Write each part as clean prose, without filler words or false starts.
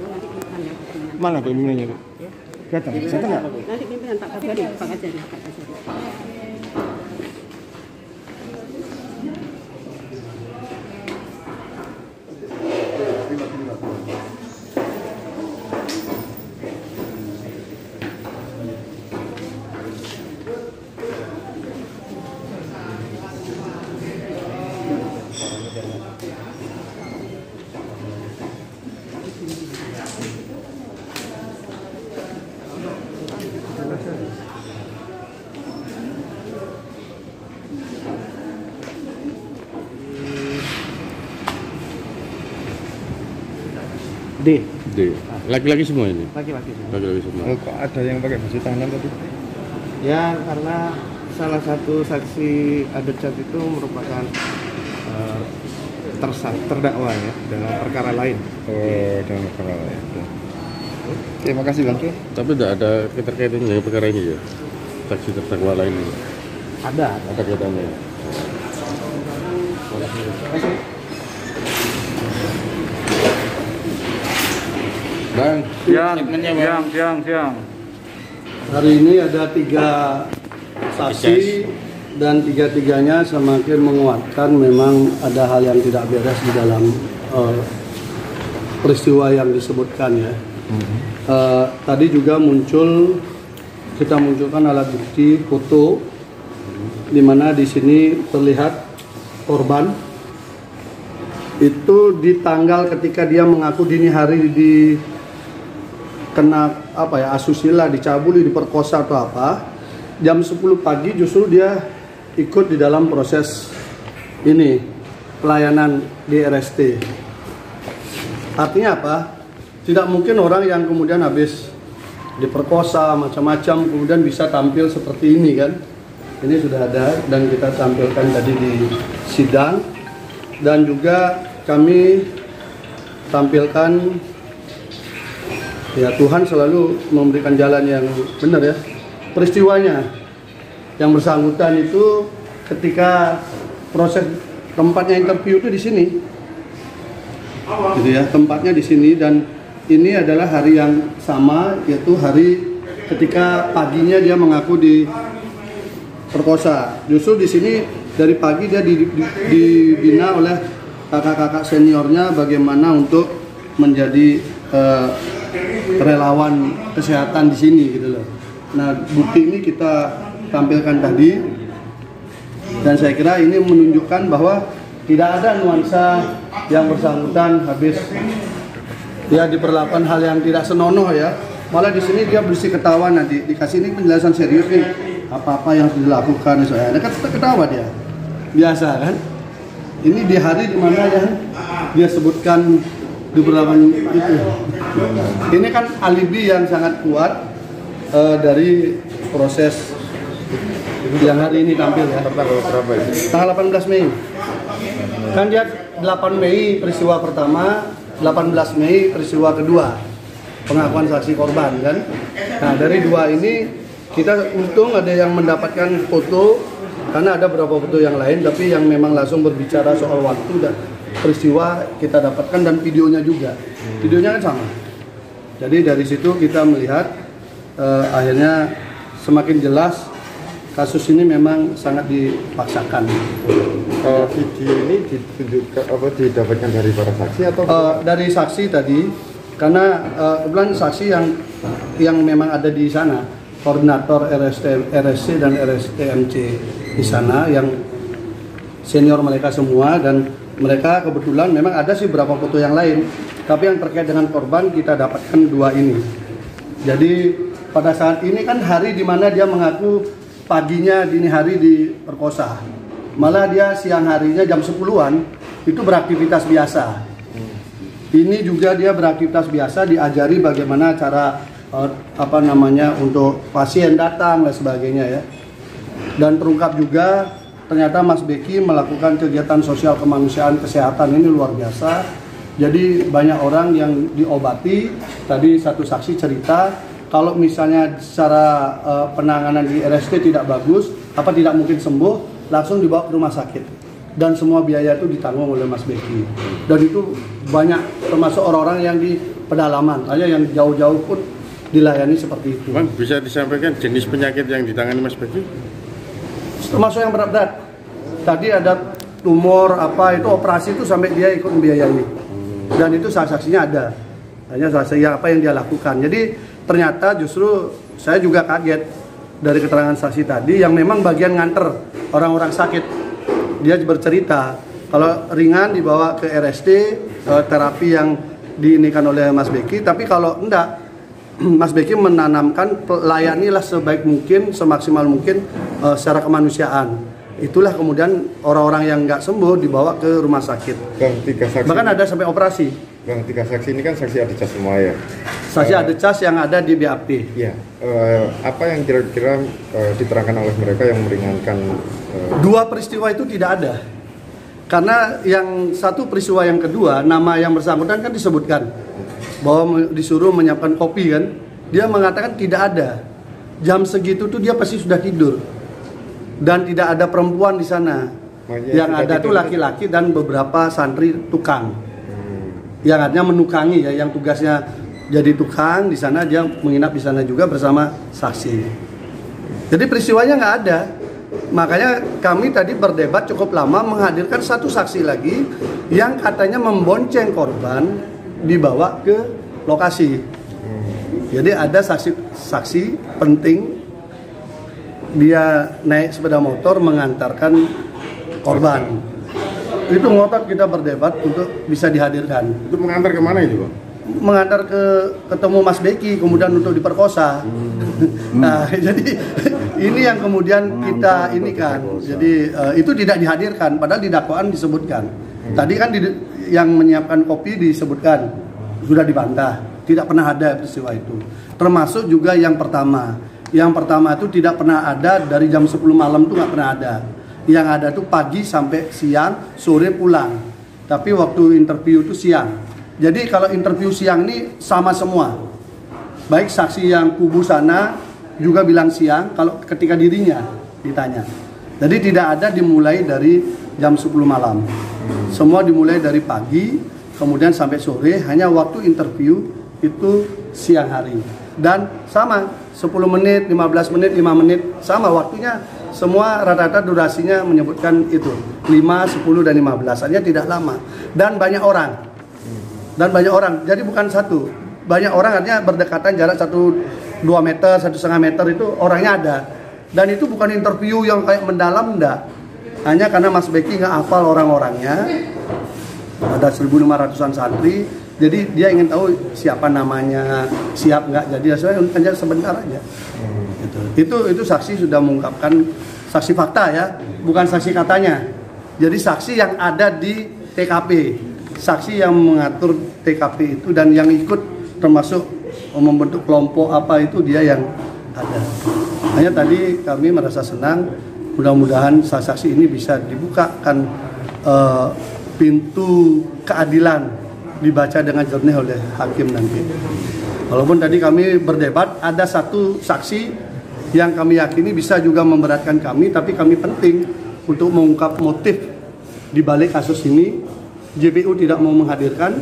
nanti pimpinan yang pimpinan. Mana pimpinannya Bu? Ya. Datang, datang nggak? Nanti pimpinan Pak Kajari, Pak Kajari. D. Laki-laki semua ini? Laki-laki. Laki-laki semua. Oh, kok ada yang pakai baju tahanan tadi? Ya, karena salah satu saksi Adat Cat itu merupakan terdakwa ya dalam perkara lain. Oh, dalam perkara lain. Terima kasih Bang. Tapi tidak ada keterkaitan dengan perkara ini ya? Saksi terdakwa lain ini? Ada. Ada kaitannya? Bang, Siang. Hari ini ada 3 saksi dan tiga-tiganya semakin menguatkan memang ada hal yang tidak beres di dalam peristiwa yang disebutkan ya. Tadi juga kita munculkan alat bukti foto di mana di sini terlihat korban itu di tanggal ketika dia mengaku dini hari kena asusila, dicabuli, diperkosa atau apa, jam 10 pagi justru dia ikut di dalam proses ini pelayanan di RST. Artinya apa? Tidak mungkin orang yang kemudian habis diperkosa macam-macam kemudian bisa tampil seperti ini kan. Ini sudah ada dan kita tampilkan tadi di sidang, dan juga kami tampilkan ya, Tuhan selalu memberikan jalan yang benar ya. Peristiwanya yang bersangkutan itu ketika proses tempatnya interview itu di sini, gitu ya, tempatnya di sini, dan ini adalah hari yang sama, yaitu hari ketika paginya dia mengaku diperkosa. Justru di sini dari pagi dia dibina oleh kakak-kakak seniornya bagaimana untuk menjadi relawan kesehatan di sini gitu loh. Nah, bukti ini kita tampilkan tadi, dan saya kira ini menunjukkan bahwa tidak ada nuansa yang bersangkutan habis dia diperlakukan hal yang tidak senonoh ya. Malah di sini dia bersih ketawa, nanti dikasih ini penjelasan serius nih apa-apa yang harus dilakukan soalnya. Kan ketawa dia. Biasa kan? Ini di hari dimana yang dia sebutkan di belakang itu. Ini kan alibi yang sangat kuat dari proses yang hari ini tampil ya. tanggal berapa ini? Tanggal 18 Mei. Kan dia 8 Mei peristiwa pertama, 18 Mei peristiwa kedua. Pengakuan saksi korban kan. Nah, dari dua ini kita untung ada yang mendapatkan foto, karena ada beberapa foto yang lain tapi yang memang langsung berbicara soal waktu dan peristiwa kita dapatkan, dan videonya juga. Videonya kan sama. Jadi dari situ kita melihat akhirnya semakin jelas kasus ini memang sangat dipaksakan. Video ini ditunjukkan didapatkan dari para saksi atau dari saksi tadi, karena kebetulan saksi yang memang ada di sana, koordinator RSC dan RSTMC di sana yang senior mereka semua, dan mereka kebetulan memang ada sih beberapa foto yang lain, tapi yang terkait dengan korban kita dapatkan dua ini. Jadi pada saat ini kan hari dimana dia mengaku paginya dini hari diperkosa, malah dia siang harinya jam 10-an itu beraktivitas biasa. Ini juga dia beraktivitas biasa, diajari bagaimana cara untuk pasien datang dan sebagainya ya. Dan terungkap juga ternyata Mas Beki melakukan kegiatan sosial kemanusiaan kesehatan ini luar biasa. Jadi banyak orang yang diobati. Tadi satu saksi cerita kalau misalnya secara penanganan di RST tidak bagus, tidak mungkin sembuh, langsung dibawa ke rumah sakit, dan semua biaya itu ditanggung oleh Mas Beki. Dan itu banyak, termasuk orang-orang yang di pedalaman. Hanya yang jauh-jauh pun dilayani seperti itu. Bang, bisa disampaikan jenis penyakit yang ditangani Mas Beki? Termasuk yang berat-berat. Tadi ada tumor apa itu operasi itu sampai dia ikut membiayai. Dan itu saksinya ada. Hanya saksinya apa yang dia lakukan. Jadi ternyata justru saya juga kaget dari keterangan saksi tadi yang memang bagian nganter orang-orang sakit. Dia bercerita kalau ringan dibawa ke RSD, terapi yang diinikan oleh Mas Beki, tapi kalau enggak, Mas Beki menanamkan layanilah sebaik mungkin, semaksimal mungkin secara kemanusiaan. Itulah kemudian orang-orang yang nggak sembuh dibawa ke rumah sakit. Bang, 3 saksi. Bahkan ada sampai operasi. Bang, 3 saksi ini kan saksi adecas semua ya. Saksi adecas yang ada di BAP. Ya, apa yang kira-kira diterangkan oleh mereka yang meringankan? 2 peristiwa itu tidak ada. Karena yang satu peristiwa yang kedua, nama yang bersangkutan kan disebutkan bahwa disuruh menyiapkan kopi kan. Dia mengatakan tidak ada. Jam segitu tuh dia pasti sudah tidur. Dan tidak ada perempuan di sana. Yang ada tuh laki-laki dan beberapa santri tukang. Yang artinya menukangi ya, yang tugasnya jadi tukang di sana, dia menginap di sana juga bersama saksi. Jadi peristiwanya nggak ada. Makanya kami tadi berdebat cukup lama menghadirkan satu saksi lagi yang katanya membonceng korban dibawa ke lokasi. Jadi ada saksi penting, dia naik sepeda motor mengantarkan korban. Itu ngotot kita berdebat untuk bisa dihadirkan. Itu mengantar kemana itu, Bang? Mengantar ketemu Mas Beki, kemudian untuk diperkosa. Nah, jadi ini yang kemudian kita ini kan. Jadi itu tidak dihadirkan, padahal di dakwaan disebutkan. Tadi kan yang menyiapkan kopi disebutkan sudah dibantah, tidak pernah ada peristiwa itu. Termasuk juga yang pertama. Yang pertama itu tidak pernah ada dari jam 10 malam itu nggak pernah ada. Yang ada tuh pagi sampai siang, sore pulang. Tapi waktu interview itu siang. Jadi kalau interview siang ini sama semua. Baik saksi yang kubu sana juga bilang siang kalau ketika dirinya ditanya. Jadi tidak ada dimulai dari jam 10 malam. Semua dimulai dari pagi, kemudian sampai sore, hanya waktu interview itu siang hari. Dan sama 10 menit, 15 menit, 5 menit, sama waktunya. Semua rata-rata durasinya menyebutkan itu 5, 10, dan 15, hanya tidak lama. Dan banyak orang. Jadi bukan satu. Banyak orang artinya berdekatan jarak 1-2 meter, 1,5 meter itu orangnya ada. Dan itu bukan interview yang kayak mendalam, enggak. Hanya karena Mas Beki nggak hafal orang-orangnya. Ada 1.500-an santri. Jadi dia ingin tahu siapa namanya, siap nggak. Jadi saya hanya sebentar aja. Itu saksi sudah mengungkapkan saksi fakta ya, bukan saksi katanya. Jadi saksi yang ada di TKP, saksi yang mengatur TKP itu dan yang ikut termasuk membentuk kelompok apa itu dia yang ada. Hanya tadi kami merasa senang, mudah-mudahan saksi ini bisa dibukakan pintu keadilan dibaca dengan jernih oleh hakim nanti. Walaupun tadi kami berdebat, ada satu saksi yang kami yakini bisa juga memberatkan kami, tapi kami penting untuk mengungkap motif di balik kasus ini. JPU tidak mau menghadirkan,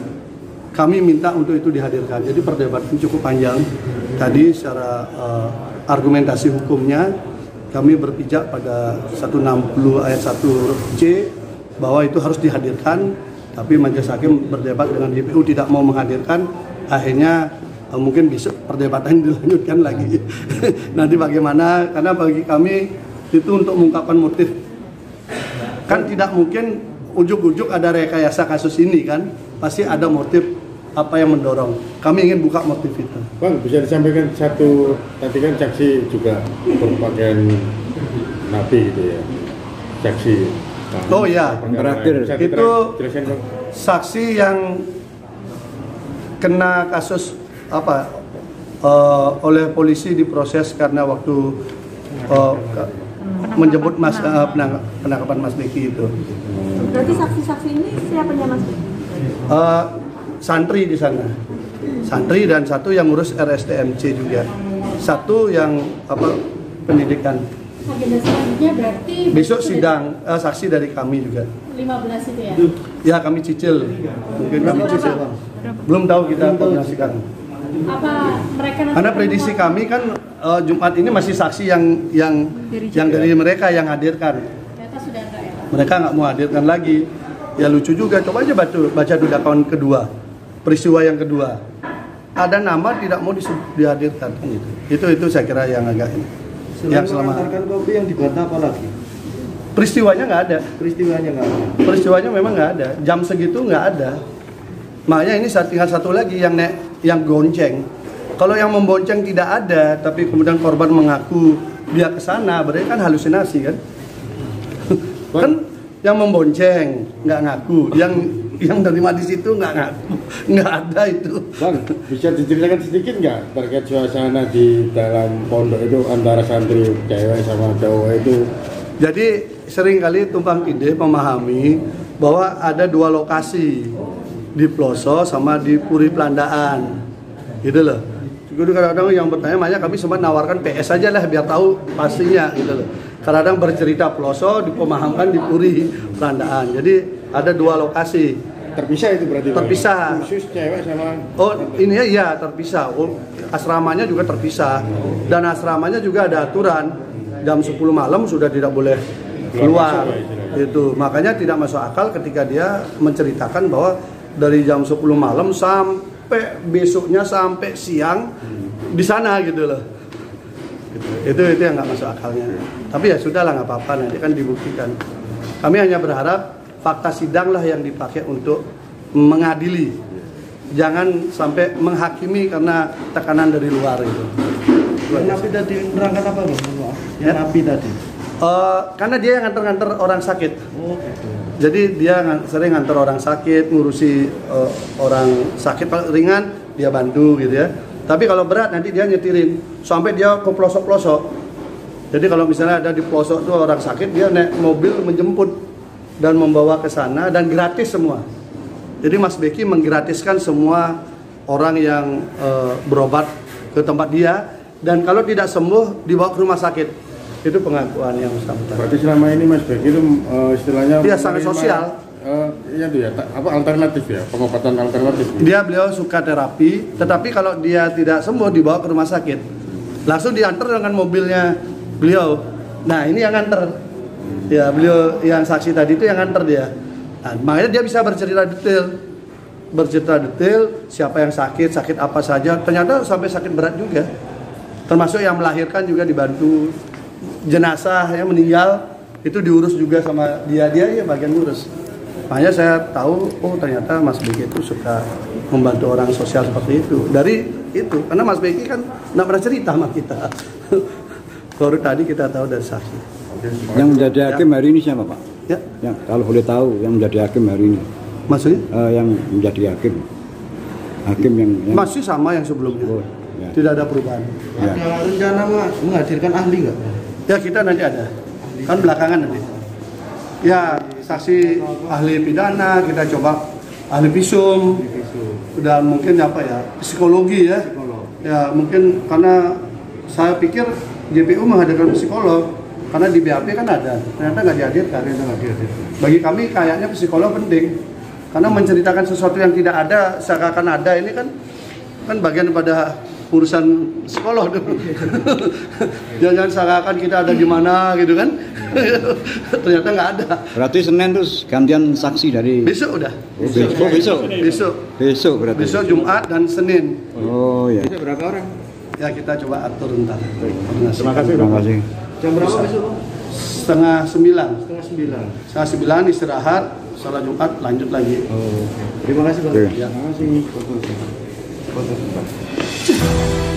kami minta untuk itu dihadirkan. Jadi perdebatan cukup panjang. Tadi secara argumentasi hukumnya kami berpijak pada 160 ayat 1C bahwa itu harus dihadirkan. Tapi majelis hakim berdebat dengan JPU tidak mau menghadirkan, akhirnya mungkin besok perdebatan dilanjutkan lagi. Nanti bagaimana, karena bagi kami itu untuk mengungkapkan motif. Kan tidak mungkin ujuk-ujuk ada rekayasa kasus ini kan, pasti ada motif apa yang mendorong. Kami ingin buka motif itu. Bang, bisa disampaikan satu, tadi kan saksi juga berpakaian napi gitu ya, saksi. Oh ya, terakhir itu saksi yang kena kasus apa oleh polisi diproses karena waktu menjemput penangkapan Mas Beki itu. Berarti saksi-saksi ini siapanya Mas Beki? Santri di sana, santri dan satu yang ngurus RSTMC juga, satu yang pendidikan. Agenda selanjutnya berarti besok sidang saksi dari kami juga. 15 itu ya? Ya kami cicil, mungkin kami cicil. Belum tahu kita koordinasikan. Apa mereka nanti Karena prediksi kami kan Jumat ini masih saksi yang dari mereka yang hadirkan. ternyata sudah enggak ya? Mereka nggak mau hadirkan lagi. Ya lucu juga. Coba aja baca dulu dakwaan kedua, peristiwa yang kedua. Ada nama tidak mau dihadirkan kan gitu. Itu saya kira yang agak ini. Yang selama mengantarkan kopi yang dibantah apa lagi? peristiwanya nggak ada. Peristiwanya nggak ada. Peristiwanya memang nggak ada. Jam segitu nggak ada. Makanya ini tinggal satu lagi yang gonceng. Kalau yang membonceng tidak ada, tapi kemudian korban mengaku dia ke sana, berarti kan halusinasi kan? Kan yang membonceng nggak ngaku, yang terima di situ nggak ngaku, nggak ada itu. Bang, bisa diceritakan sedikit nggak terkait suasana di dalam pondok itu antara santri cewek sama cowok itu? Jadi seringkali tumpang tindih memahami bahwa ada dua lokasi di Ploso sama di Puri Pelandaan, gitu loh. Jadi kadang-kadang yang bertanya, makanya kami sempat nawarkan PS aja lah biar tahu pastinya, gitu loh. Kadang-kadang bercerita Ploso, dipemahamkan di Puri Pelandaan. Jadi ada dua lokasi. Terpisah itu berarti? Terpisah. Khusus cewek sama... Oh ini ya terpisah. Oh, asramanya juga terpisah. Dan asramanya juga ada aturan jam 10 malam sudah tidak boleh keluar. Itu makanya tidak masuk akal ketika dia menceritakan bahwa dari jam 10 malam sampai besoknya sampai siang di sana gitu loh. Itu yang nggak masuk akalnya. Tapi ya sudahlah, nggak apa-apa, nanti kan dibuktikan. Kami hanya berharap fakta sidang lah yang dipakai untuk mengadili. Jangan sampai menghakimi karena tekanan dari luar itu. Napi tadi nerangkan apa bang? Ya? Napi tadi. Karena dia yang nganter-nganter orang sakit. Oh gitu. Jadi dia sering nganter orang sakit, ngurusi orang sakit. Kalau ringan dia bantu gitu ya. Tapi kalau berat nanti dia nyetirin sampai dia ke pelosok-pelosok. Jadi kalau misalnya ada di pelosok tuh orang sakit, dia naik mobil menjemput dan membawa ke sana dan gratis semua. Jadi Mas Beki menggratiskan semua orang yang berobat ke tempat dia, dan kalau tidak sembuh dibawa ke rumah sakit. Itu pengakuan yang bersangkutan. Berarti selama ini Mas Beki itu istilahnya... Dia sangat sosial. Iya tuh ya, apa alternatif ya, pengobatan alternatif. Beliau suka terapi, tetapi kalau dia tidak sembuh dibawa ke rumah sakit. Langsung diantar dengan mobilnya beliau. Nah ini yang nganter. Ya beliau yang saksi tadi itu yang nganter dia. Nah, makanya dia bisa bercerita detail siapa yang sakit apa saja. Ternyata sampai sakit berat juga. Termasuk yang melahirkan juga dibantu. Jenazah yang meninggal itu diurus juga sama dia ya bagian ngurus. Makanya saya tahu, oh ternyata Mas Beki itu suka membantu orang sosial seperti itu. Dari itu, karena Mas Beki kan nggak pernah cerita sama kita. Baru tadi kita tahu dari saksi. Yang menjadi hakim hari ini siapa Pak? Ya, Yang kalau boleh tahu yang menjadi hakim hari ini? maksudnya? Yang menjadi hakim yang Masih sama yang sebelumnya. Oh, ya. Tidak ada perubahan. Ya. Ada rencana menghadirkan ahli nggak? Ya kita nanti ada. Kan belakangan nanti. Ya saksi ahli pidana, kita coba ahli visum. Dan mungkin apa ya, psikologi ya. Ya mungkin karena saya pikir JPU menghadirkan psikolog. Karena di BAP kan ada, ternyata nggak dihadirkan. Bagi kami kayaknya psikolog penting. Karena menceritakan sesuatu yang tidak ada, seakan-akan ada, ini kan bagian pada urusan psikolog tuh. Jangan seakan-akan kita ada di mana gitu kan. Ternyata nggak ada. Berarti Senin terus gantian saksi dari Besok udah. Besok berarti. Besok Jumat dan Senin. Oh ya. Bisa berapa orang? Ya kita coba atur ntar. Terima kasih. Terima kasih. Jam berapa besok? Setengah 9. Setengah 9. Setengah 9 istirahat, sholat Jumat lanjut lagi. Oh, terima kasih bang. Oke. Ya. Terima kasih.